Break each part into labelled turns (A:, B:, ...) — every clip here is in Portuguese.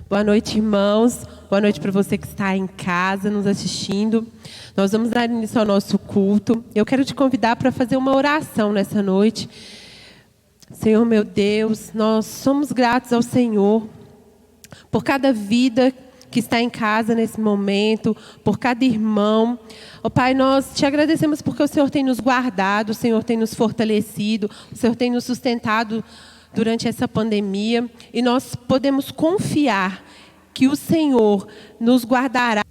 A: Boa noite, irmãos. Boa noite para você que está em casa nos assistindo. Nós vamos dar início ao nosso culto. Eu quero te convidar para fazer uma oração nessa noite. Senhor meu Deus, nós somos gratos ao Senhor por cada vida que está em casa nesse momento, por cada irmão. Ó Pai, nós te agradecemos porque o Senhor tem nos guardado, o Senhor tem nos fortalecido, o Senhor tem nos sustentado durante essa pandemia, e nós podemos confiar que o Senhor nos guardará.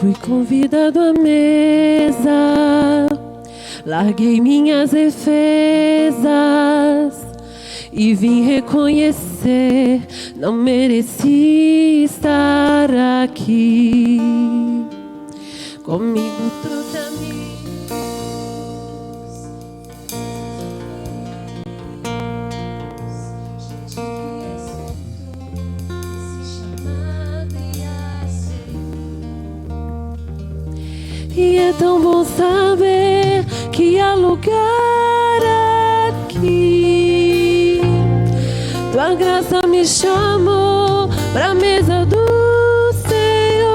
A: Fui convidado à mesa, larguei minhas defesas e vim reconhecer, não mereci estar aqui. Comigo trouxe amigos, gente que escutou esse chamado e e é tão bom saber que há lugar aqui. Tua graça me chamou pra mesa do Senhor.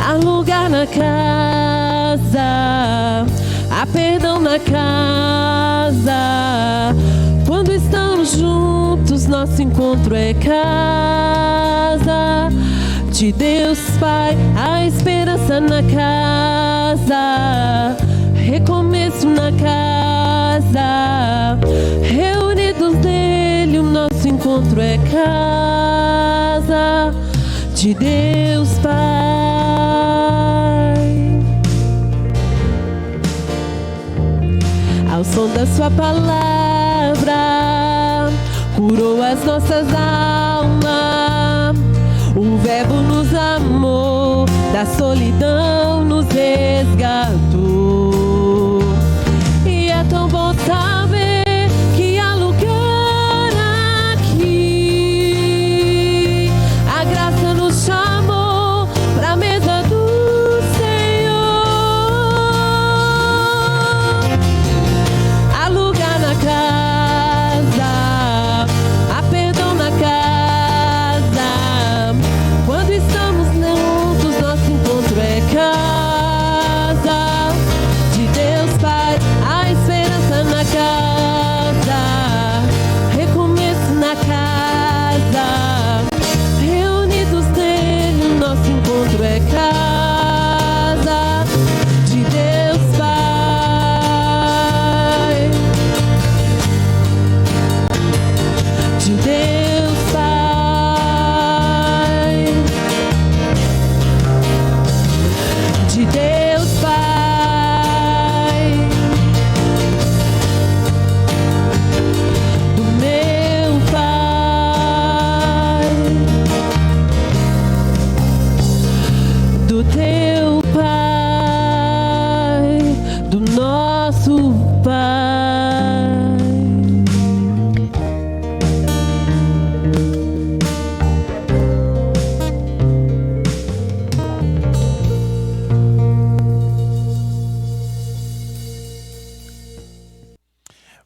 A: Há lugar na casa, há perdão na casa. Quando estamos juntos, nosso encontro é casa de Deus Pai, a esperança na casa, recomeço na casa, reunidos nele, o nosso encontro é casa de Deus Pai. Ao som da sua palavra, curou as nossas almas. O Verbo nos amou, da solidão nos resgatou. E é tão bom saber que há lugar aqui. A graça nos chamou pra mesa do Senhor. Há lugar na casa, há perdão na casa. Quando estamos juntos, nosso encontro é casa de Deus Pai, a esperança na casa, recomeço na casa, reunidos nele, o nosso encontro é casa de Deus Pai, de Deus Pai, de Deus Pai, do meu Pai, do teu Pai, do nosso Pai.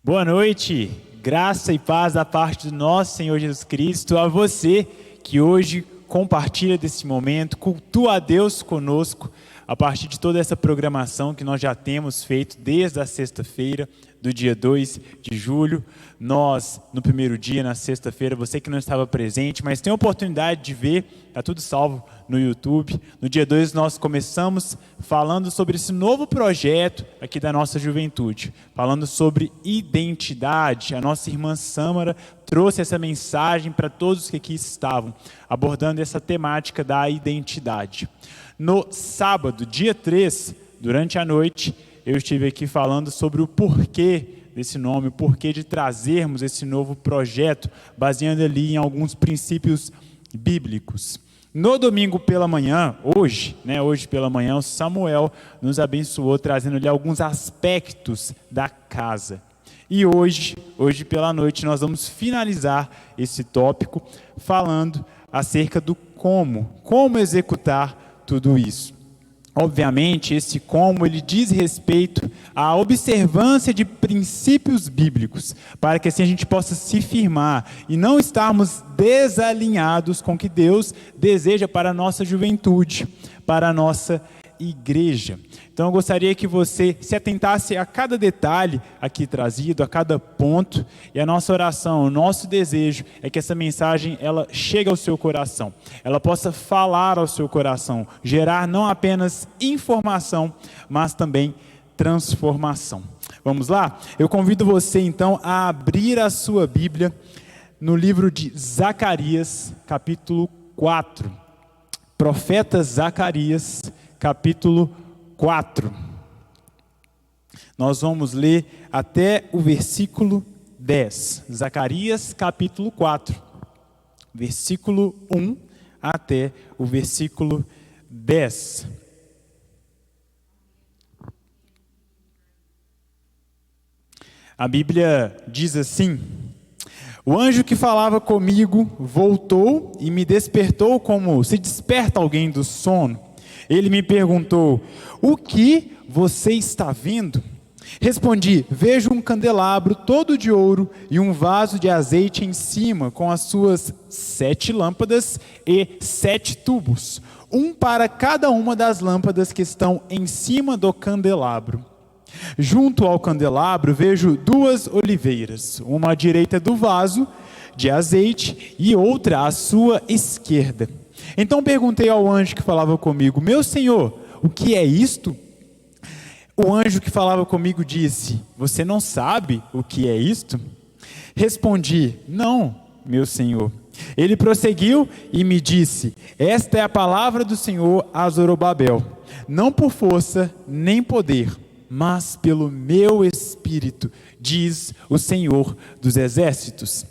B: Boa noite, graça e paz da parte do nosso Senhor Jesus Cristo, a você que hoje compartilha desse momento, cultua a Deus conosco, a partir de toda essa programação que nós já temos feito desde a sexta-feira, do dia 2 de julho. Nós, no primeiro dia, na sexta-feira, você que não estava presente, mas tem a oportunidade de ver, está tudo salvo no YouTube. No dia 2 nós começamos falando sobre esse novo projeto aqui da nossa juventude, falando sobre identidade. A nossa irmã Sâmara trouxe essa mensagem para todos que aqui estavam, abordando essa temática da identidade. No sábado, dia 3, durante a noite, eu estive aqui falando sobre o porquê desse nome, o porquê de trazermos esse novo projeto, baseando ali em alguns princípios bíblicos. No domingo pela manhã, hoje pela manhã, o Samuel nos abençoou trazendo-lhe alguns aspectos da casa. E hoje pela noite, nós vamos finalizar esse tópico falando acerca do como executar tudo isso. Obviamente, esse como ele diz respeito à observância de princípios bíblicos, para que assim a gente possa se firmar e não estarmos desalinhados com o que Deus deseja para a nossa juventude, para a nossa igreja. Então eu gostaria que você se atentasse a cada detalhe aqui trazido, a cada ponto, e a nossa oração, o nosso desejo é que essa mensagem ela chegue ao seu coração, ela possa falar ao seu coração, gerar não apenas informação, mas também transformação. Vamos lá? Eu convido você então a abrir a sua Bíblia no livro de Zacarias, capítulo 4. Profeta Zacarias, capítulo 4. Nós vamos ler até o versículo 10. Zacarias, capítulo 4, versículo 1 até o versículo 10. A Bíblia diz assim: o anjo que falava comigo voltou e me despertou como se desperta alguém do sono. Ele me perguntou: o que você está vendo? Respondi: vejo um candelabro todo de ouro e um vaso de azeite em cima, com as suas 7 lâmpadas e 7 tubos, um para cada uma das lâmpadas que estão em cima do candelabro. Junto ao candelabro vejo 2 oliveiras, uma à direita do vaso de azeite e outra à sua esquerda. Então perguntei ao anjo que falava comigo: meu senhor, o que é isto? O anjo que falava comigo disse: você não sabe o que é isto? Respondi: não, meu senhor. Ele prosseguiu e me disse: esta é a palavra do Senhor a Zorobabel, não por força nem poder, mas pelo meu espírito, diz o Senhor dos exércitos.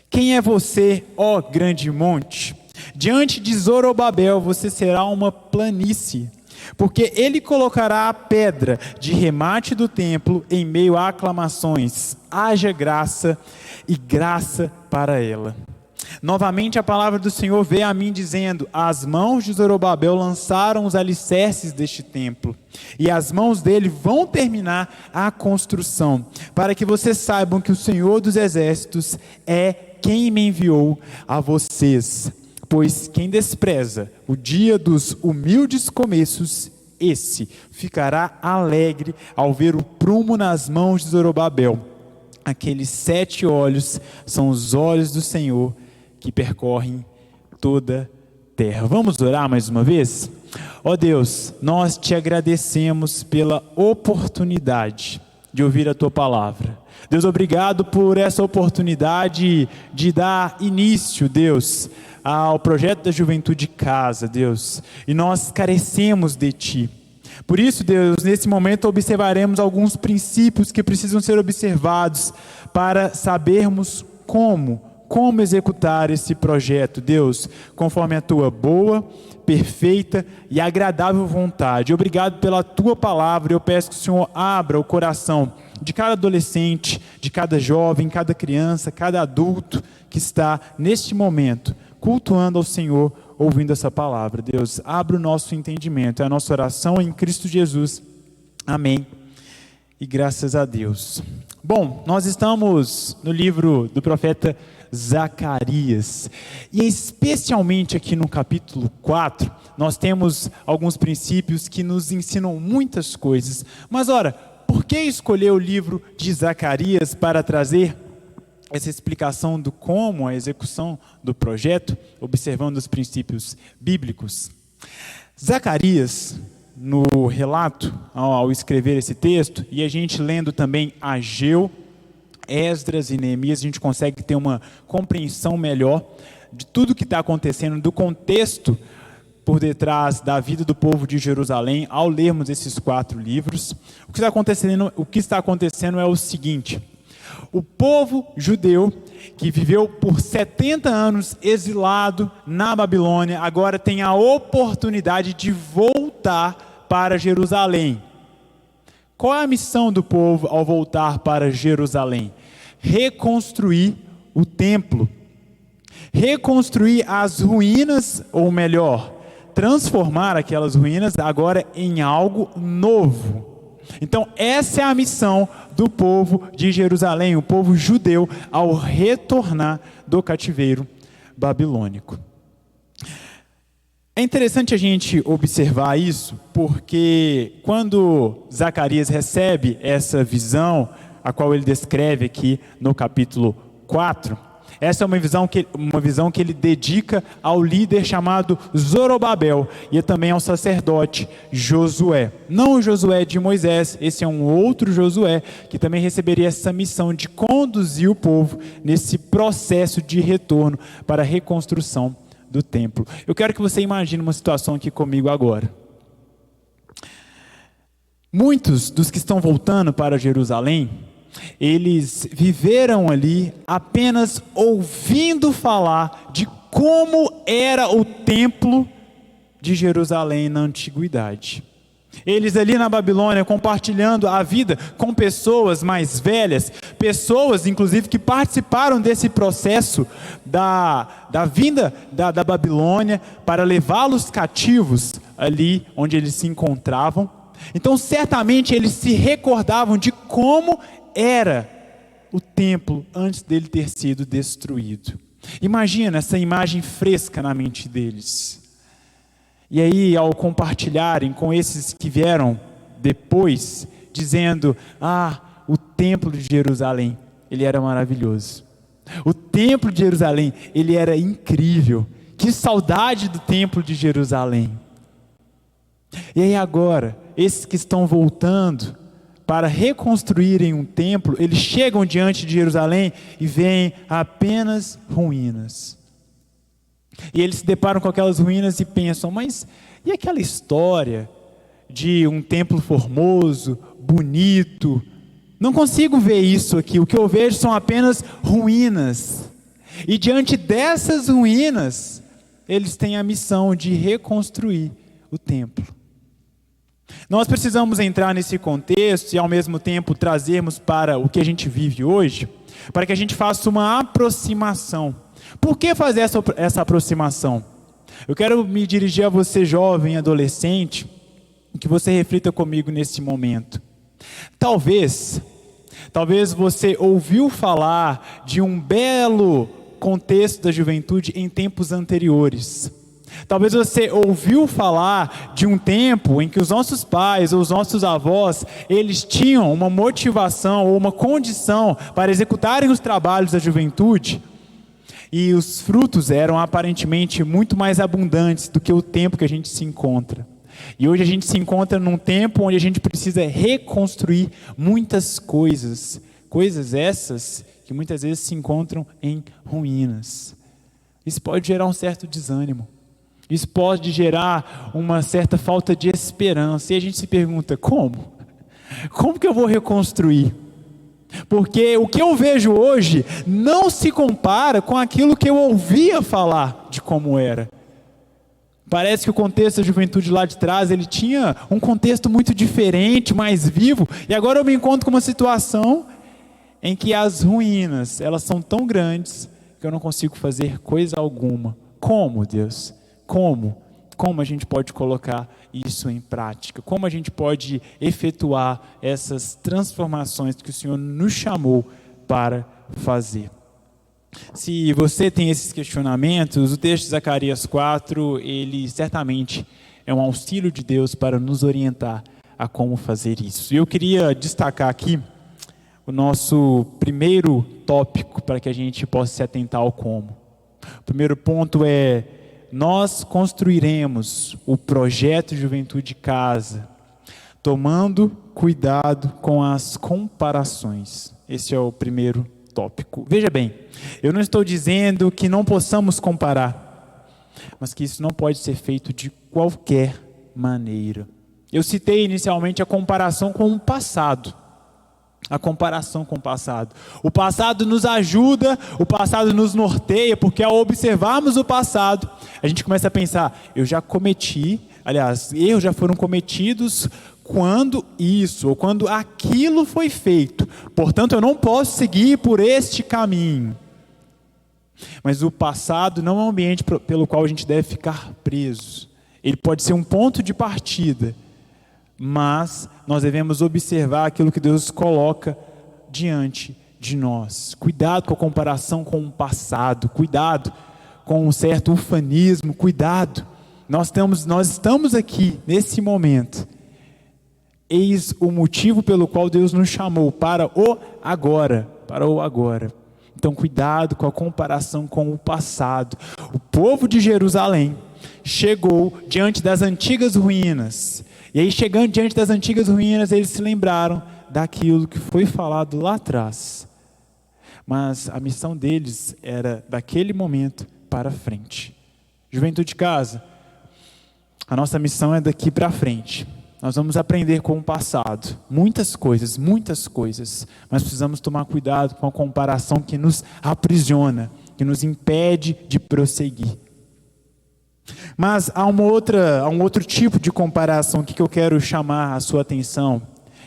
B: Quem é você, ó grande monte? Diante de Zorobabel você será uma planície, porque ele colocará a pedra de remate do templo em meio a aclamações. Haja graça e graça para ela. Novamente a palavra do Senhor veio a mim dizendo: as mãos de Zorobabel lançaram os alicerces deste templo, e as mãos dele vão terminar a construção, para que vocês saibam que o Senhor dos exércitos é quem me enviou a vocês. Pois quem despreza o dia dos humildes começos, esse ficará alegre ao ver o prumo nas mãos de Zorobabel. Aqueles 7 olhos são os olhos do Senhor que percorrem toda a terra. Vamos orar mais uma vez? Ó Deus, nós te agradecemos pela oportunidade de ouvir a tua palavra. Deus, obrigado por essa oportunidade de dar início, Deus, ao projeto da Juventude Casa, Deus, e nós carecemos de Ti. Por isso, Deus, nesse momento observaremos alguns princípios que precisam ser observados para sabermos como executar esse projeto, Deus, conforme a Tua boa, perfeita e agradável vontade. Obrigado pela Tua palavra. Eu peço que o Senhor abra o coração de cada adolescente, de cada jovem, cada criança, cada adulto que está neste momento cultuando ao Senhor, ouvindo essa palavra. Deus, abra o nosso entendimento. É a nossa oração em Cristo Jesus. Amém. E graças a Deus. Bom, nós estamos no livro do profeta Zacarias, e especialmente aqui no capítulo 4, nós temos alguns princípios que nos ensinam muitas coisas. Mas ora, por que escolher o livro de Zacarias para trazer essa explicação do como a execução do projeto, observando os princípios bíblicos? Zacarias, no relato, ao escrever esse texto, e a gente lendo também Ageu, Esdras e Neemias, a gente consegue ter uma compreensão melhor de tudo que está acontecendo, do contexto por detrás da vida do povo de Jerusalém, ao lermos esses 4 livros. O que está acontecendo é o seguinte: o povo judeu que viveu por 70 anos exilado na Babilônia, agora tem a oportunidade de voltar para Jerusalém. Qual é a missão do povo ao voltar para Jerusalém? Reconstruir o templo. Reconstruir as ruínas, ou melhor, transformar aquelas ruínas agora em algo novo. Então essa é a missão do povo de Jerusalém, o povo judeu, ao retornar do cativeiro babilônico. É interessante a gente observar isso, porque quando Zacarias recebe essa visão, a qual ele descreve aqui no capítulo 4, essa é uma visão que ele dedica ao líder chamado Zorobabel e também ao sacerdote Josué. Não o Josué de Moisés, esse é um outro Josué que também receberia essa missão de conduzir o povo nesse processo de retorno para a reconstrução do templo. Eu quero que você imagine uma situação aqui comigo agora. Muitos dos que estão voltando para Jerusalém, eles viveram ali apenas ouvindo falar de como era o templo de Jerusalém na antiguidade. Eles ali na Babilônia compartilhando a vida com pessoas mais velhas, pessoas inclusive que participaram desse processo da vinda da Babilônia para levá-los cativos ali onde eles se encontravam. Então certamente eles se recordavam de como era o templo antes dele ter sido destruído. Imagina essa imagem fresca na mente deles. E aí, ao compartilharem com esses que vieram depois, dizendo: o templo de Jerusalém, ele era maravilhoso. O templo de Jerusalém, ele era incrível. Que saudade do templo de Jerusalém. E aí agora, esses que estão voltando para reconstruírem um templo, eles chegam diante de Jerusalém e veem apenas ruínas. E eles se deparam com aquelas ruínas e pensam: mas e aquela história de um templo formoso, bonito? Não consigo ver isso aqui, o que eu vejo são apenas ruínas. E diante dessas ruínas, eles têm a missão de reconstruir o templo. Nós precisamos entrar nesse contexto e ao mesmo tempo trazermos para o que a gente vive hoje, para que a gente faça uma aproximação. Por que fazer essa aproximação? Eu quero me dirigir a você, jovem, adolescente, que você reflita comigo nesse momento. Talvez você ouviu falar de um belo contexto da juventude em tempos anteriores. Talvez você ouviu falar de um tempo em que os nossos pais ou os nossos avós, eles tinham uma motivação ou uma condição para executarem os trabalhos da juventude, e os frutos eram aparentemente muito mais abundantes do que o tempo que a gente se encontra. E hoje a gente se encontra num tempo onde a gente precisa reconstruir muitas coisas. Coisas essas que muitas vezes se encontram em ruínas. Isso pode gerar um certo desânimo. Isso pode gerar uma certa falta de esperança. E a gente se pergunta: como? Como que eu vou reconstruir? Porque o que eu vejo hoje não se compara com aquilo que eu ouvia falar de como era. Parece que o contexto da juventude lá de trás, ele tinha um contexto muito diferente, mais vivo. E agora eu me encontro com uma situação em que as ruínas, elas são tão grandes que eu não consigo fazer coisa alguma. Como, Deus? Como? Como a gente pode colocar isso em prática? Como a gente pode efetuar essas transformações que o Senhor nos chamou para fazer? Se você tem esses questionamentos, o texto de Zacarias 4, ele certamente é um auxílio de Deus para nos orientar a como fazer isso. E eu queria destacar aqui o nosso primeiro tópico para que a gente possa se atentar ao como. O primeiro ponto é: nós construiremos o projeto Juventude Casa, tomando cuidado com as comparações. Esse é o primeiro tópico. Veja bem, eu não estou dizendo que não possamos comparar, mas que isso não pode ser feito de qualquer maneira. Eu citei inicialmente a comparação com o passado. A comparação com o passado. O passado nos ajuda, o passado nos norteia, porque ao observarmos o passado, a gente começa a pensar, eu já cometi, aliás, erros já foram cometidos quando isso, ou quando aquilo foi feito. Portanto, eu não posso seguir por este caminho. Mas o passado não é um ambiente pelo qual a gente deve ficar preso. Ele pode ser um ponto de partida, mas nós devemos observar aquilo que Deus coloca diante de nós. Cuidado com a comparação com o passado, cuidado com um certo ufanismo, cuidado. Nós estamos aqui nesse momento. Eis o motivo pelo qual Deus nos chamou para o agora, Então cuidado com a comparação com o passado. O povo de Jerusalém chegou diante das antigas ruínas. E aí, chegando diante das antigas ruínas, eles se lembraram daquilo que foi falado lá atrás. Mas a missão deles era daquele momento para frente. Juventude de Casa, a nossa missão é daqui para frente. Nós vamos aprender com o passado, muitas coisas, mas precisamos tomar cuidado com a comparação que nos aprisiona, que nos impede de prosseguir. Mas há um outro tipo de comparação que eu quero chamar a sua atenção,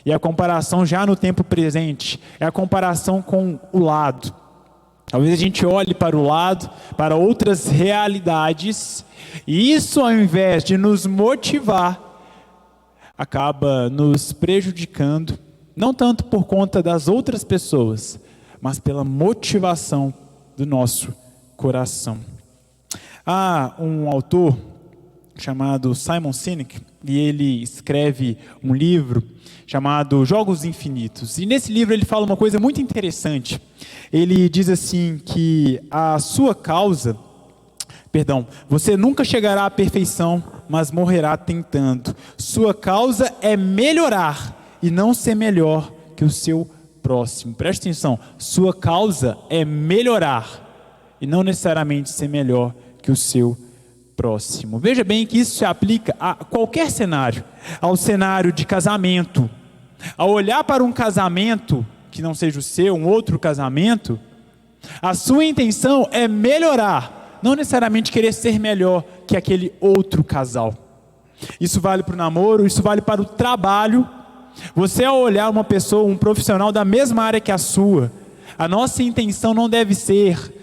B: e a comparação já no tempo presente, é a comparação com o lado. Talvez a gente olhe para o lado, para outras realidades, e isso, ao invés de nos motivar, acaba nos prejudicando, não tanto por conta das outras pessoas, mas pela motivação do nosso coração. Há um autor chamado Simon Sinek, e ele escreve um livro chamado Jogos Infinitos. E nesse livro ele fala uma coisa muito interessante. Ele diz assim que você nunca chegará à perfeição, mas morrerá tentando. Sua causa é melhorar e não ser melhor que o seu próximo. Preste atenção, sua causa é melhorar e não necessariamente ser melhor que o seu próximo. Veja bem que isso se aplica a qualquer cenário, ao cenário de casamento. Ao olhar para um casamento que não seja o seu, um outro casamento, a sua intenção é melhorar, não necessariamente querer ser melhor que aquele outro casal. Isso vale para o namoro, isso vale para o trabalho. Você, ao olhar uma pessoa, um profissional da mesma área que a sua, a nossa intenção não deve ser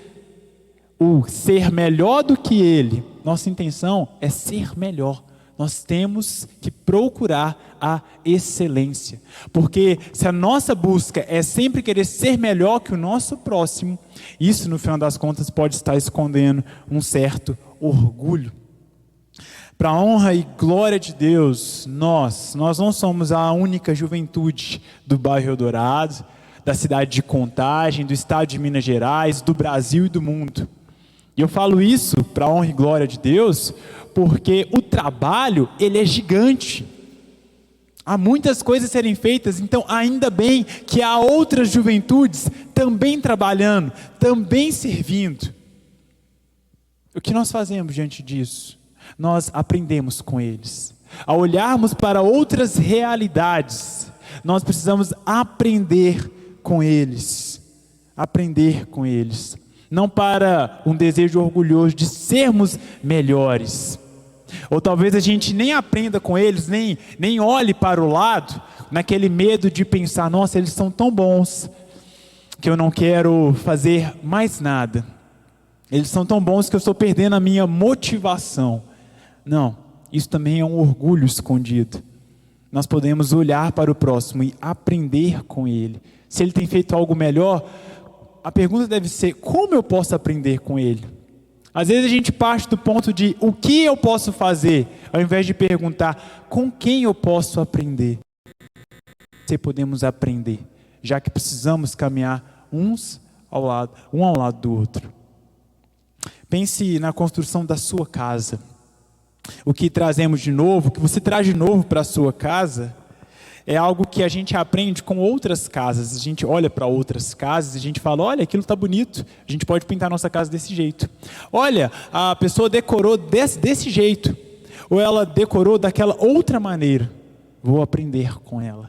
B: o ser melhor do que ele. Nossa intenção é ser melhor. Nós temos que procurar a excelência. Porque se a nossa busca é sempre querer ser melhor que o nosso próximo, isso no final das contas pode estar escondendo um certo orgulho. Para a honra e glória de Deus, nós não somos a única juventude do bairro Eldorado, da cidade de Contagem, do estado de Minas Gerais, do Brasil e do mundo. E eu falo isso para a honra e glória de Deus, porque o trabalho, ele é gigante. Há muitas coisas a serem feitas, então ainda bem que há outras juventudes também trabalhando, também servindo. O que nós fazemos diante disso? Nós aprendemos com eles. Ao olharmos para outras realidades, nós precisamos aprender com eles. Aprender com eles. Não para um desejo orgulhoso de sermos melhores. Ou talvez a gente nem aprenda com eles, nem olhe para o lado, naquele medo de pensar, nossa, eles são tão bons, que eu não quero fazer mais nada. Eles são tão bons que eu estou perdendo a minha motivação. Não, isso também é um orgulho escondido. Nós podemos olhar para o próximo e aprender com ele. Se ele tem feito algo melhor, a pergunta deve ser, como eu posso aprender com ele? Às vezes a gente parte do ponto de, o que eu posso fazer? Ao invés de perguntar, com quem eu posso aprender? Se podemos aprender, já que precisamos caminhar um ao lado do outro. Pense na construção da sua casa. O que trazemos de novo, o que você traz de novo para a sua casa, é algo que a gente aprende com outras casas. A gente olha para outras casas e a gente fala, olha, aquilo está bonito, a gente pode pintar nossa casa desse jeito. Olha, a pessoa decorou desse jeito, ou ela decorou daquela outra maneira. Vou aprender com ela.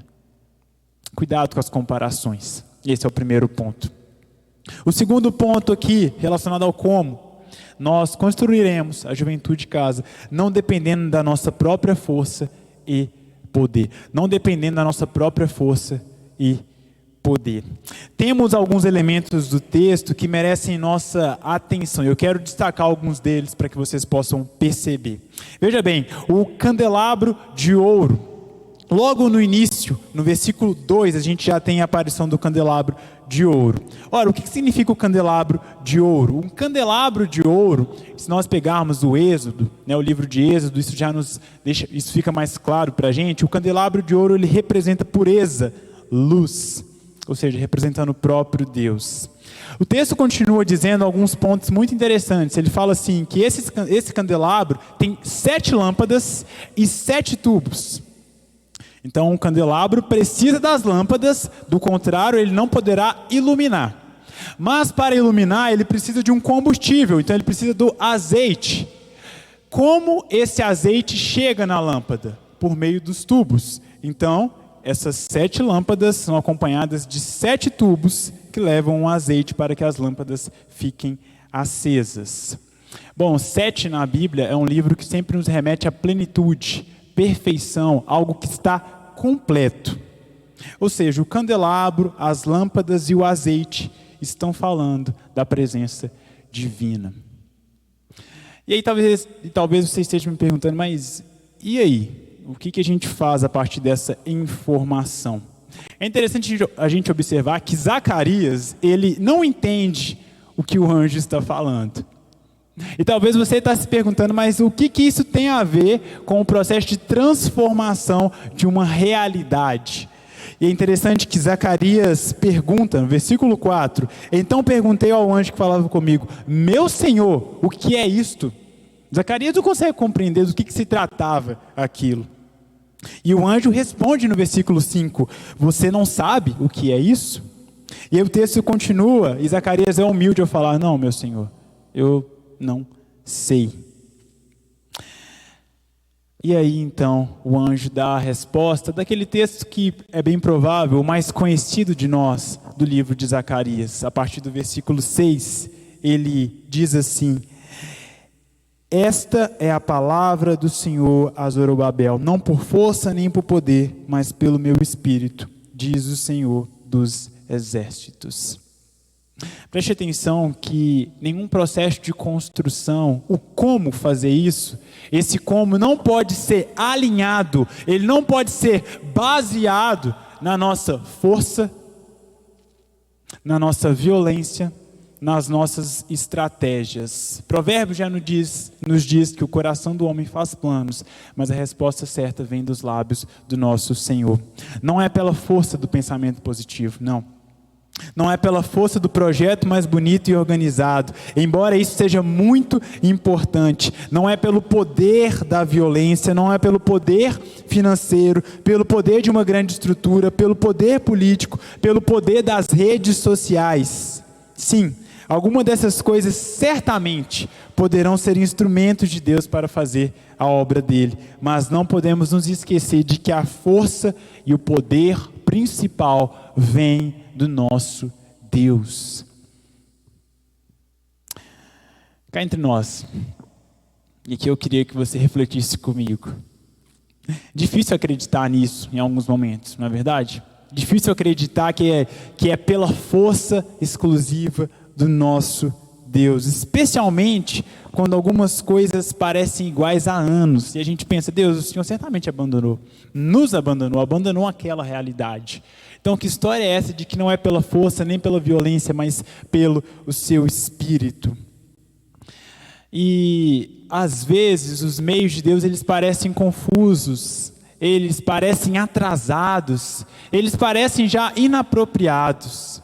B: Cuidado com as comparações. Esse é o primeiro ponto. O segundo ponto aqui, relacionado ao como. Nós construiremos a juventude de casa, não dependendo da nossa própria força e poder. Não dependendo da nossa própria força e poder. Temos alguns elementos do texto que merecem nossa atenção. Eu quero destacar alguns deles para que vocês possam perceber. Veja bem, o candelabro de ouro. Logo no início, no versículo 2, a gente já tem a aparição do candelabro de ouro. Ora, o que significa o candelabro de ouro? Um candelabro de ouro, se nós pegarmos o Êxodo, o livro de Êxodo, isso fica mais claro para a gente. O candelabro de ouro, ele representa pureza, luz, ou seja, representando o próprio Deus. O texto continua dizendo alguns pontos muito interessantes. Ele fala assim, que esse candelabro tem 7 lâmpadas e 7 tubos. Então, um candelabro precisa das lâmpadas, do contrário, ele não poderá iluminar. Mas, para iluminar, ele precisa de um combustível, então ele precisa do azeite. Como esse azeite chega na lâmpada? Por meio dos tubos. Então, essas 7 lâmpadas são acompanhadas de 7 tubos que levam o azeite para que as lâmpadas fiquem acesas. Bom, 7 na Bíblia é um livro que sempre nos remete à plenitude, perfeição, algo que está completo. Ou seja, o candelabro, as lâmpadas e o azeite estão falando da presença divina. E aí talvez você esteja me perguntando, mas e aí? O que a gente faz a partir dessa informação? É interessante a gente observar que Zacarias, ele não entende o que o anjo está falando. E talvez você está se perguntando, mas o que isso tem a ver com o processo de transformação de uma realidade? E é interessante que Zacarias pergunta, no versículo 4, então perguntei ao anjo que falava comigo, meu Senhor, o que é isto? Zacarias não consegue compreender do que se tratava aquilo. E o anjo responde no versículo 5, você não sabe o que é isso? E aí o texto continua, e Zacarias é humilde ao falar, não, meu Senhor, eu não sei. E aí então o anjo dá a resposta daquele texto que é bem provável, o mais conhecido de nós, do livro de Zacarias. A partir do versículo 6, ele diz assim, esta é a palavra do Senhor a Zorobabel, não por força nem por poder, mas pelo meu espírito, diz o Senhor dos exércitos. Preste atenção que nenhum processo de construção, o como fazer isso, esse como não pode ser alinhado, ele não pode ser baseado na nossa força, na nossa violência, nas nossas estratégias. Provérbios já nos diz que o coração do homem faz planos, mas a resposta certa vem dos lábios do nosso Senhor. Não é pela força do pensamento positivo, não. Não é pela força do projeto mais bonito e organizado, embora isso seja muito importante. Não é pelo poder da violência, não é pelo poder financeiro, pelo poder de uma grande estrutura, pelo poder político, pelo poder das redes sociais. Sim, alguma dessas coisas certamente poderão ser instrumentos de Deus para fazer a obra dele, mas não podemos nos esquecer de que a força e o poder principal vem do nosso Deus. Cá entre nós, e aqui eu queria que você refletisse comigo. Difícil acreditar nisso em alguns momentos, não é verdade? Difícil acreditar que é pela força exclusiva do nosso Deus, especialmente quando algumas coisas parecem iguais há anos, e a gente pensa, Deus, o Senhor certamente nos abandonou aquela realidade. Então, que história é essa de que não é pela força, nem pela violência, mas pelo o seu Espírito? E, às vezes, os meios de Deus, eles parecem confusos, eles parecem atrasados, eles parecem já inapropriados.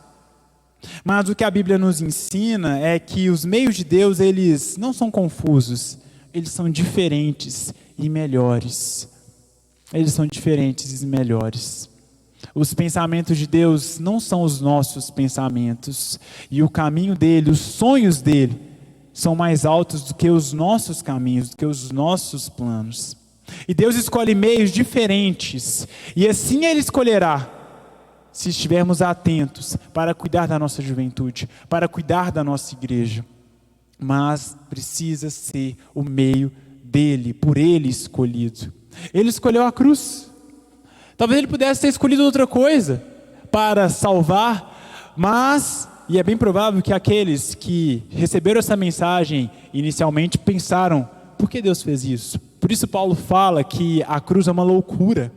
B: Mas o que a Bíblia nos ensina é que os meios de Deus, eles não são confusos, eles são diferentes e melhores. Eles são diferentes e melhores. Os pensamentos de Deus não são os nossos pensamentos. E o caminho dele, os sonhos dele, são mais altos do que os nossos caminhos, do que os nossos planos. E Deus escolhe meios diferentes. E assim ele escolherá se estivermos atentos para cuidar da nossa juventude, para cuidar da nossa igreja. Mas precisa ser o meio dele, por ele escolhido. Ele escolheu a cruz. Talvez ele pudesse ter escolhido outra coisa para salvar, mas, e é bem provável que aqueles que receberam essa mensagem inicialmente pensaram: por que Deus fez isso? Por isso Paulo fala que a cruz é uma loucura.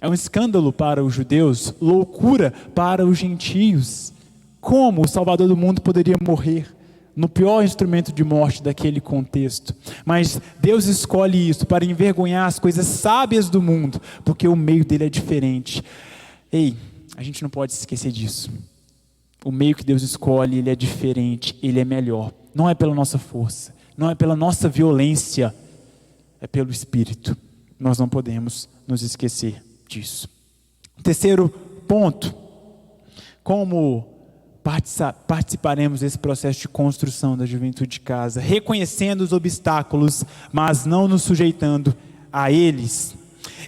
B: É um escândalo para os judeus, loucura para os gentios. Como o Salvador do mundo poderia morrer no pior instrumento de morte daquele contexto? Mas Deus escolhe isso para envergonhar as coisas sábias do mundo, porque o meio dele é diferente. Ei, a gente não pode se esquecer disso. O meio que Deus escolhe, ele é diferente, ele é melhor. Não é pela nossa força, não é pela nossa violência, é pelo Espírito. Nós não podemos nos esquecer disso. Terceiro ponto: como participaremos desse processo de construção da juventude de casa? Reconhecendo os obstáculos, mas não nos sujeitando a eles.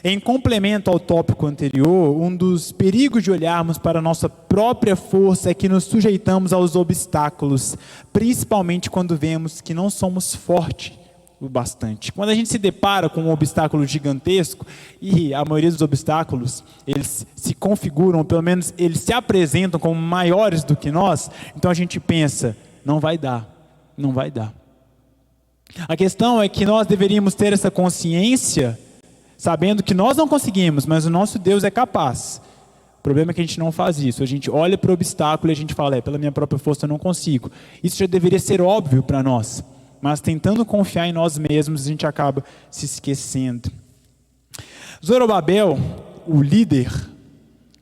B: Em complemento ao tópico anterior, um dos perigos de olharmos para a nossa própria força é que nos sujeitamos aos obstáculos, principalmente quando vemos que não somos fortes o bastante. Quando a gente se depara com um obstáculo gigantesco, e a maioria dos obstáculos, eles se configuram, ou pelo menos eles se apresentam como maiores do que nós, então a gente pensa: não vai dar, não vai dar. A questão é que nós deveríamos ter essa consciência, sabendo que nós não conseguimos, mas o nosso Deus é capaz. O problema é que a gente não faz isso. A gente olha para o obstáculo e a gente fala: pela minha própria força eu não consigo. Isso já deveria ser óbvio para nós, mas tentando confiar em nós mesmos, a gente acaba se esquecendo. Zorobabel, o líder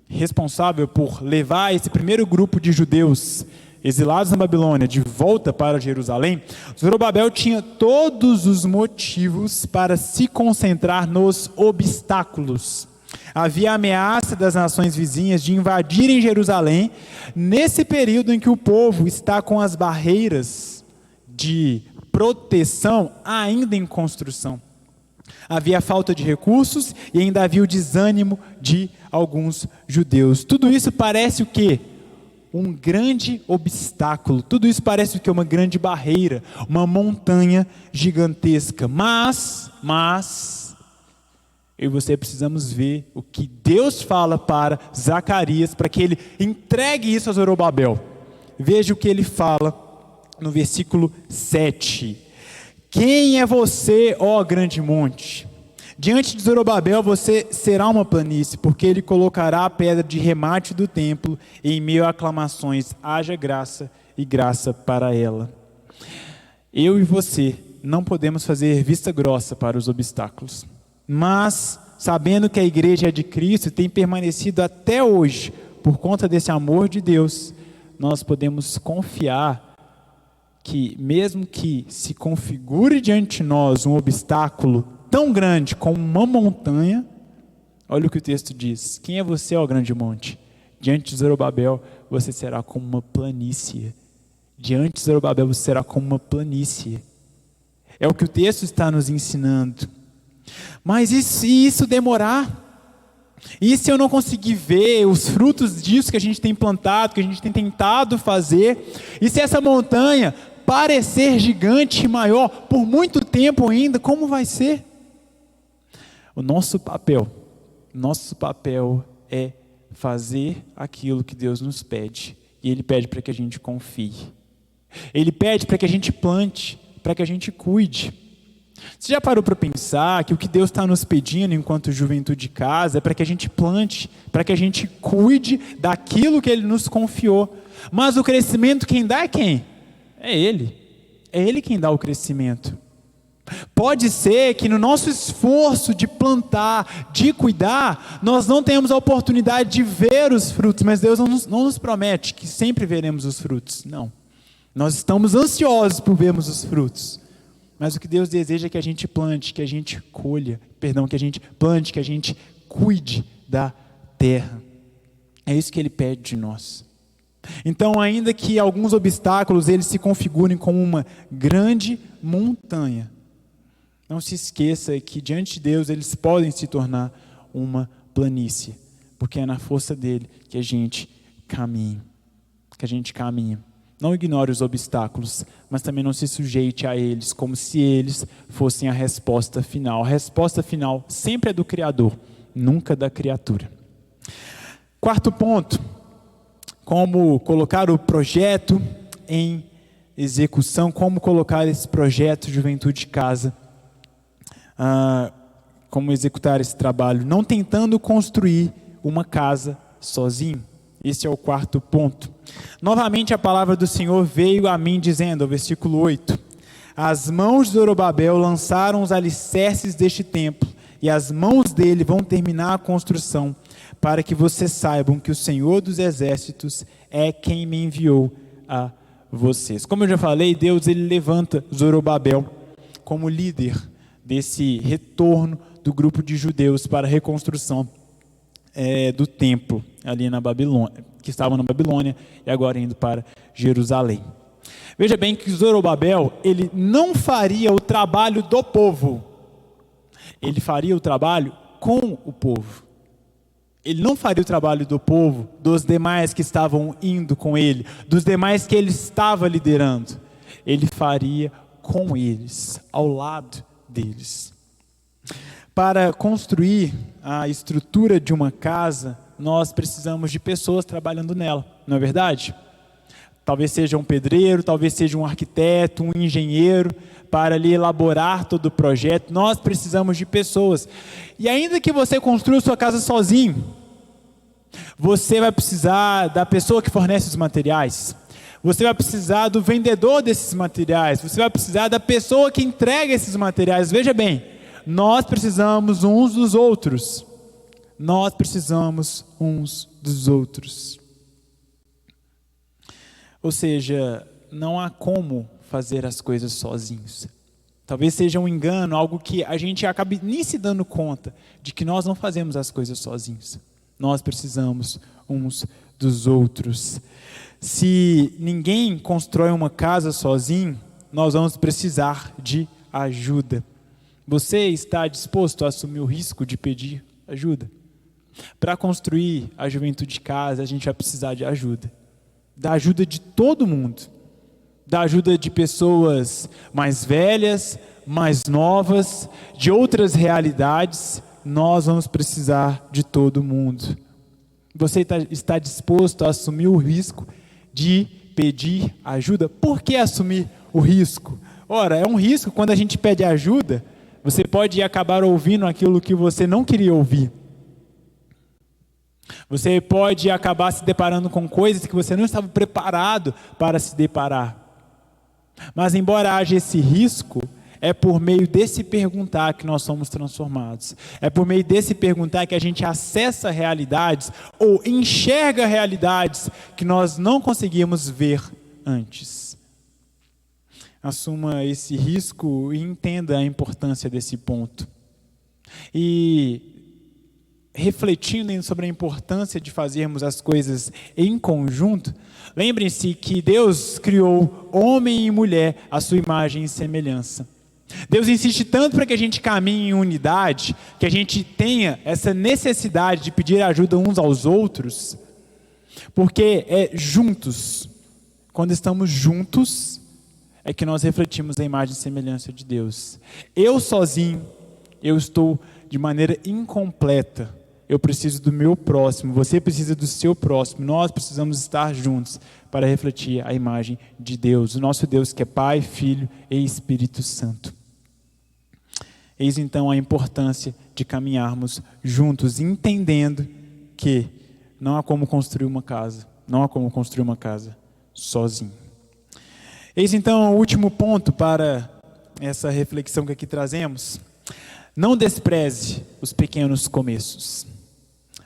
B: responsável por levar esse primeiro grupo de judeus exilados na Babilônia de volta para Jerusalém, Zorobabel tinha todos os motivos para se concentrar nos obstáculos. Havia ameaça das nações vizinhas de invadirem Jerusalém nesse período em que o povo está com as barreiras de proteção ainda em construção. Havia falta de recursos e ainda havia o desânimo de alguns judeus. Tudo isso parece o quê? Um grande obstáculo. Tudo isso parece o quê? Uma grande barreira, uma montanha gigantesca. Mas eu e você precisamos ver o que Deus fala para Zacarias, para que ele entregue isso a Zorobabel. Veja o que ele fala no versículo 7. Quem é você, ó grande monte? Diante de Zorobabel você será uma planície, porque ele colocará a pedra de remate do templo, e em meio a aclamações haja graça e graça para ela. Eu e você não podemos fazer vista grossa para os obstáculos, mas sabendo que a igreja é de Cristo e tem permanecido até hoje por conta desse amor de Deus, nós podemos confiar que mesmo que se configure diante de nós um obstáculo tão grande como uma montanha, olha o que o texto diz: quem é você, ó grande monte? Diante de Zorobabel você será como uma planície. Diante de Zorobabel você será como uma planície. É o que o texto está nos ensinando. Mas e se isso demorar? E se eu não conseguir ver os frutos disso que a gente tem plantado, que a gente tem tentado fazer? E se essa montanha parecer gigante e maior por muito tempo ainda, como vai ser? O nosso papel é fazer aquilo que Deus nos pede. E Ele pede para que a gente confie. Ele pede para que a gente plante, para que a gente cuide. Você já parou para pensar que o que Deus está nos pedindo enquanto juventude de casa é para que a gente plante, para que a gente cuide daquilo que Ele nos confiou? Mas o crescimento quem dá é quem? É Ele. É Ele quem dá o crescimento. Pode ser que no nosso esforço de plantar, de cuidar, nós não tenhamos a oportunidade de ver os frutos, mas Deus não nos promete que sempre veremos os frutos. Não. Nós estamos ansiosos por vermos os frutos. Mas o que Deus deseja é que a gente plante, que a gente colha, que a gente plante, que a gente cuide da terra. É isso que Ele pede de nós. Então, ainda que alguns obstáculos eles se configurem como uma grande montanha, não se esqueça que diante de Deus eles podem se tornar uma planície, porque é na força dele que a gente caminha. Não ignore os obstáculos, mas também não se sujeite a eles, como se eles fossem a resposta final. A resposta final sempre é do Criador, nunca da criatura. Quarto ponto, como colocar o projeto em execução, como colocar esse projeto Juventude Casa, como executar esse trabalho, não tentando construir uma casa sozinho. Esse é o quarto ponto. Novamente a palavra do Senhor veio a mim dizendo, versículo 8, as mãos de Zorobabel lançaram os alicerces deste templo, e as mãos dele vão terminar a construção, para que vocês saibam que o Senhor dos Exércitos é quem me enviou a vocês. Como eu já falei, Deus ele levanta Zorobabel como líder desse retorno do grupo de judeus para a reconstrução do templo ali na Babilônia, que estavam na Babilônia e agora indo para Jerusalém. Veja bem que Zorobabel, ele não faria o trabalho do povo, ele faria o trabalho com o povo. Ele não faria o trabalho do povo, dos demais que estavam indo com ele, dos demais que ele estava liderando. Ele faria com eles, ao lado deles. Para construir a estrutura de uma casa, nós precisamos de pessoas trabalhando nela, não é verdade? Talvez seja um pedreiro, talvez seja um arquiteto, um engenheiro, para ali elaborar todo o projeto. Nós precisamos de pessoas. E ainda que você construa sua casa sozinho, você vai precisar da pessoa que fornece os materiais. Você vai precisar do vendedor desses materiais. Você vai precisar da pessoa que entrega esses materiais. Veja bem, nós precisamos uns dos outros. Nós precisamos uns dos outros. Ou seja, não há como fazer as coisas sozinhos. Talvez seja um engano, algo que a gente acabe nem se dando conta de que nós não fazemos as coisas sozinhos. Nós precisamos uns dos outros. Se ninguém constrói uma casa sozinho, nós vamos precisar de ajuda. Você está disposto a assumir o risco de pedir ajuda? Para construir a Juventude Casa, a gente vai precisar de ajuda. Da ajuda de todo mundo. Da ajuda de pessoas mais velhas, mais novas, de outras realidades. Nós vamos precisar de todo mundo. Você está disposto a assumir o risco de pedir ajuda? Por que assumir o risco? Ora, é um risco quando a gente pede ajuda. Você pode acabar ouvindo aquilo que você não queria ouvir. Você pode acabar se deparando com coisas que você não estava preparado para se deparar. Mas embora haja esse risco, é por meio desse perguntar que nós somos transformados. É por meio desse perguntar que a gente acessa realidades ou enxerga realidades que nós não conseguíamos ver antes. Assuma esse risco e entenda a importância desse ponto. E refletindo sobre a importância de fazermos as coisas em conjunto, lembrem-se que Deus criou homem e mulher à sua imagem e semelhança. Deus insiste tanto para que a gente caminhe em unidade, que a gente tenha essa necessidade de pedir ajuda uns aos outros, porque é juntos, quando estamos juntos, é que nós refletimos a imagem e semelhança de Deus. Eu sozinho, eu estou de maneira incompleta. Eu preciso do meu próximo, você precisa do seu próximo. Nós precisamos estar juntos para refletir a imagem de Deus, o nosso Deus que é Pai, Filho e Espírito Santo. Eis então a importância de caminharmos juntos, entendendo que não há como construir uma casa, não há como construir uma casa sozinho. Eis então o último ponto para essa reflexão que aqui trazemos. Não despreze os pequenos começos.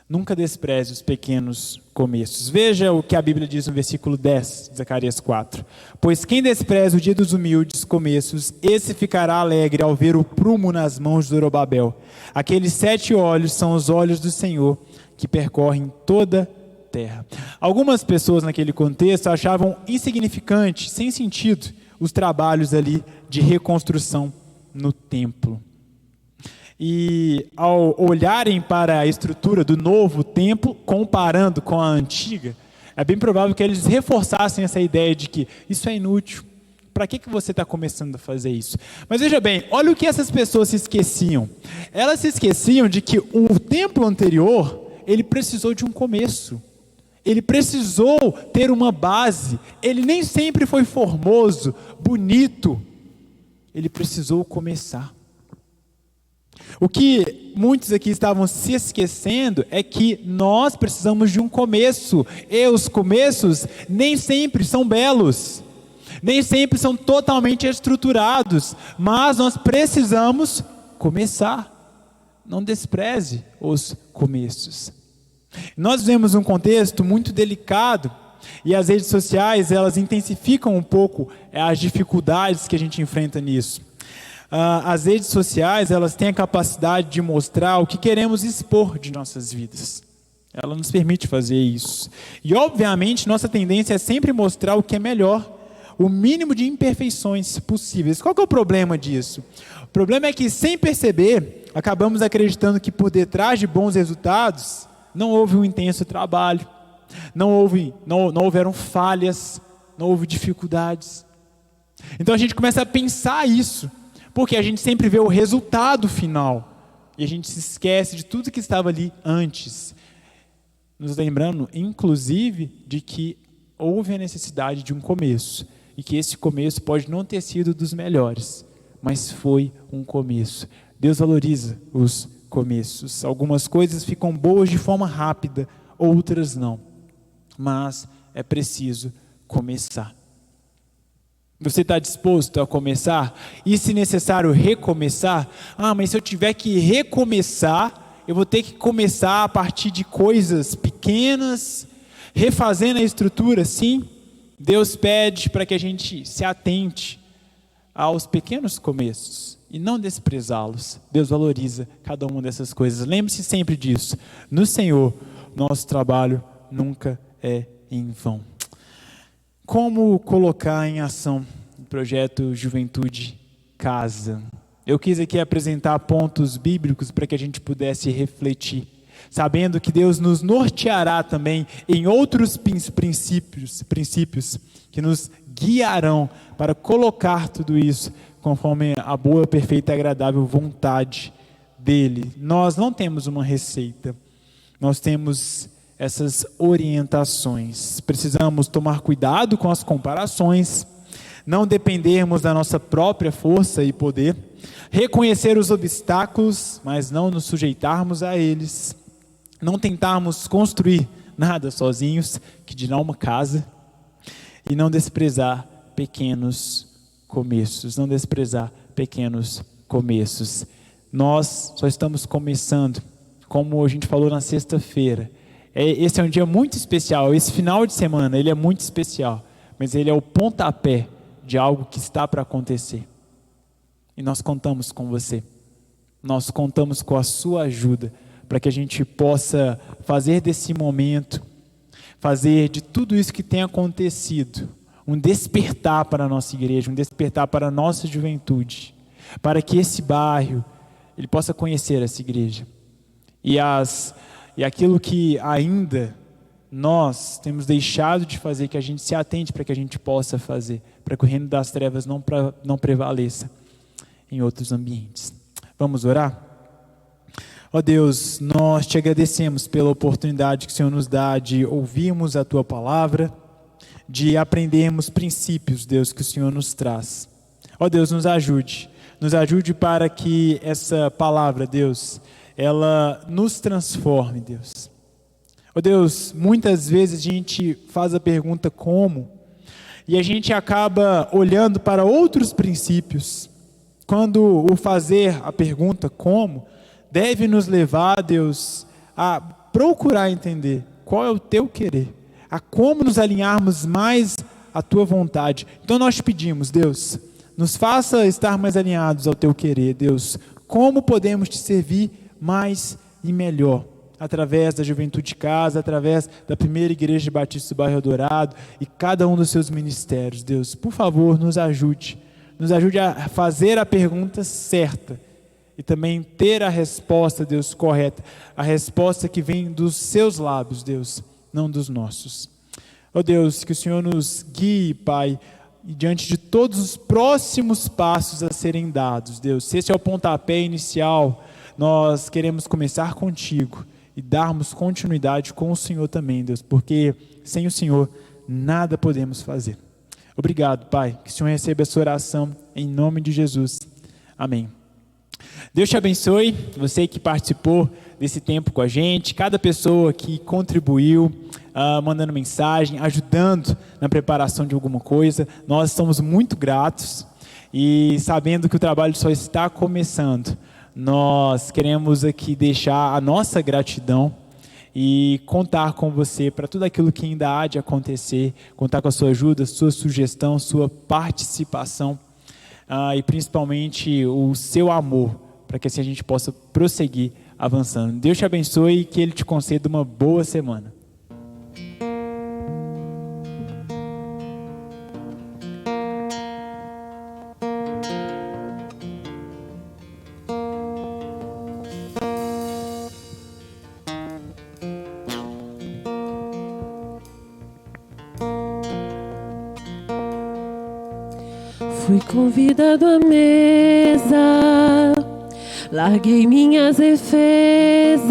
B: Nunca despreze os pequenos começos. Veja o que a Bíblia diz no versículo 10 de Zacarias 4. Pois quem despreza o dia dos humildes começos, esse ficará alegre ao ver o prumo nas mãos de Zorobabel. Aqueles 7 olhos são os olhos do Senhor, que percorrem toda a terra. Algumas pessoas naquele contexto achavam insignificante, sem sentido, os trabalhos ali de reconstrução no templo. E ao olharem para a estrutura do novo templo, comparando com a antiga, é bem provável que eles reforçassem essa ideia de que isso é inútil. Para que você está começando a fazer isso? Mas veja bem, olha o que essas pessoas se esqueciam. Elas se esqueciam de que o templo anterior, ele precisou de um começo. Ele precisou ter uma base. Ele nem sempre foi formoso, bonito. Ele precisou começar. O que muitos aqui estavam se esquecendo é que nós precisamos de um começo. E os começos nem sempre são belos. Nem sempre são totalmente estruturados. Mas nós precisamos começar. Não despreze os começos. Nós vivemos um contexto muito delicado. E as redes sociais, elas intensificam um pouco as dificuldades que a gente enfrenta nisso. As redes sociais, elas têm a capacidade de mostrar o que queremos expor de nossas vidas. Ela nos permite fazer isso. E, obviamente, nossa tendência é sempre mostrar o que é melhor, o mínimo de imperfeições possíveis. Qual que é o problema disso? O problema é que, sem perceber, acabamos acreditando que por detrás de bons resultados, não houve um intenso trabalho, não houveram falhas, não houve dificuldades. Então a gente começa a pensar isso, porque a gente sempre vê o resultado final, e a gente se esquece de tudo que estava ali antes, nos lembrando, inclusive, de que houve a necessidade de um começo, e que esse começo pode não ter sido dos melhores, mas foi um começo. Deus valoriza os começos. Algumas coisas ficam boas de forma rápida, outras não. Mas é preciso começar. Você está disposto a começar? E se necessário recomeçar? Mas se eu tiver que recomeçar, eu vou ter que começar a partir de coisas pequenas, refazendo a estrutura? Sim, Deus pede para que a gente se atente aos pequenos começos e não desprezá-los. Deus valoriza cada uma dessas coisas. Lembre-se sempre disso. No Senhor, nosso trabalho nunca é em vão. Como colocar em ação o projeto Juventude Casa? Eu quis aqui apresentar pontos bíblicos para que a gente pudesse refletir, sabendo que Deus nos norteará também em outros princípios que nos guiarão para colocar tudo isso conforme a boa, perfeita e agradável vontade dEle. Nós não temos uma receita, nós temos essas orientações. Precisamos tomar cuidado com as comparações, não dependermos da nossa própria força e poder, reconhecer os obstáculos, mas não nos sujeitarmos a eles, não tentarmos construir nada sozinhos, que dirá uma casa, e não desprezar pequenos começos, não desprezar pequenos começos. Nós só estamos começando, como a gente falou na sexta-feira. Esse é um dia muito especial, esse final de semana ele é muito especial, mas ele é o pontapé de algo que está para acontecer. E nós contamos com você, nós contamos com a sua ajuda, para que a gente possa fazer desse momento, fazer de tudo isso que tem acontecido, um despertar para a nossa igreja, um despertar para a nossa juventude, para que esse bairro, ele possa conhecer essa igreja. E aquilo que ainda nós temos deixado de fazer, que a gente se atente para que a gente possa fazer, para que o reino das trevas não prevaleça em outros ambientes. Vamos orar? Ó Deus, nós te agradecemos pela oportunidade que o Senhor nos dá de ouvirmos a Tua palavra, de aprendermos princípios, Deus, que o Senhor nos traz. Ó Deus, nos ajude para que essa palavra, Deus, ela nos transforme, Deus. Ó Deus, muitas vezes a gente faz a pergunta como, e a gente acaba olhando para outros princípios, quando o fazer a pergunta como, deve nos levar, Deus, a procurar entender qual é o Teu querer, a como nos alinharmos mais à Tua vontade. Então nós te pedimos, Deus, nos faça estar mais alinhados ao Teu querer, Deus, como podemos Te servir mais e melhor, através da Juventude Casa, através da primeira Igreja Batista do Bairro Dourado e cada um dos seus ministérios. Deus, por favor, nos ajude a fazer a pergunta certa e também ter a resposta, Deus, correta, a resposta que vem dos seus lábios, Deus, não dos nossos. Ó Deus, que o Senhor nos guie, Pai, e diante de todos os próximos passos a serem dados, Deus, se esse é o pontapé inicial, nós queremos começar contigo e darmos continuidade com o Senhor também, Deus, porque sem o Senhor nada podemos fazer. Obrigado, Pai, que o Senhor receba essa oração em nome de Jesus. Amém. Deus te abençoe, você que participou desse tempo com a gente, cada pessoa que contribuiu, mandando mensagem, ajudando na preparação de alguma coisa, nós estamos muito gratos e sabendo que o trabalho só está começando, nós queremos aqui deixar a nossa gratidão e contar com você para tudo aquilo que ainda há de acontecer, contar com a sua ajuda, sua sugestão, sua participação e principalmente o seu amor, para que assim a gente possa prosseguir avançando. Deus te abençoe e que Ele te conceda uma boa semana.
A: Fui convidado à mesa, larguei minhas defesas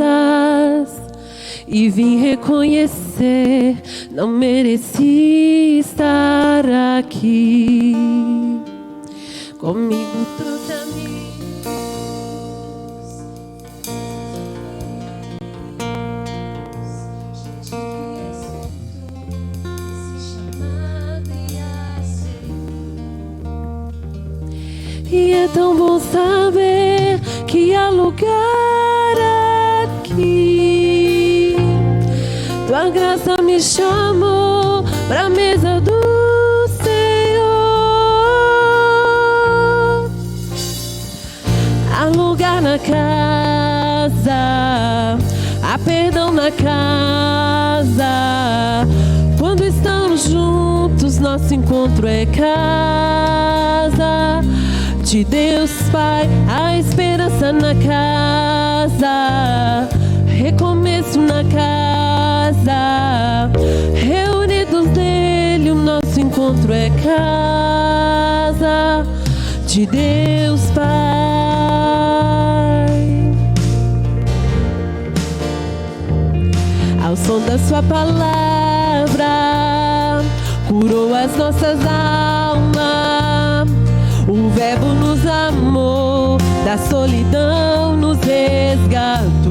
A: e vim reconhecer, não mereci estar aqui. Comigo trouxe amigos, gente que escutou esse chamado e E é tão bom saber que há lugar aqui. Tua graça me chamou pra mesa do Senhor. Há lugar na casa, há perdão na casa. Quando estamos juntos, nosso encontro é casa de Deus Pai, a esperança na casa, recomeço na casa, reunidos nele, o nosso encontro é casa de Deus Pai. Ao som da sua palavra, curou as nossas almas. O Verbo nos amou, da solidão nos resgatou.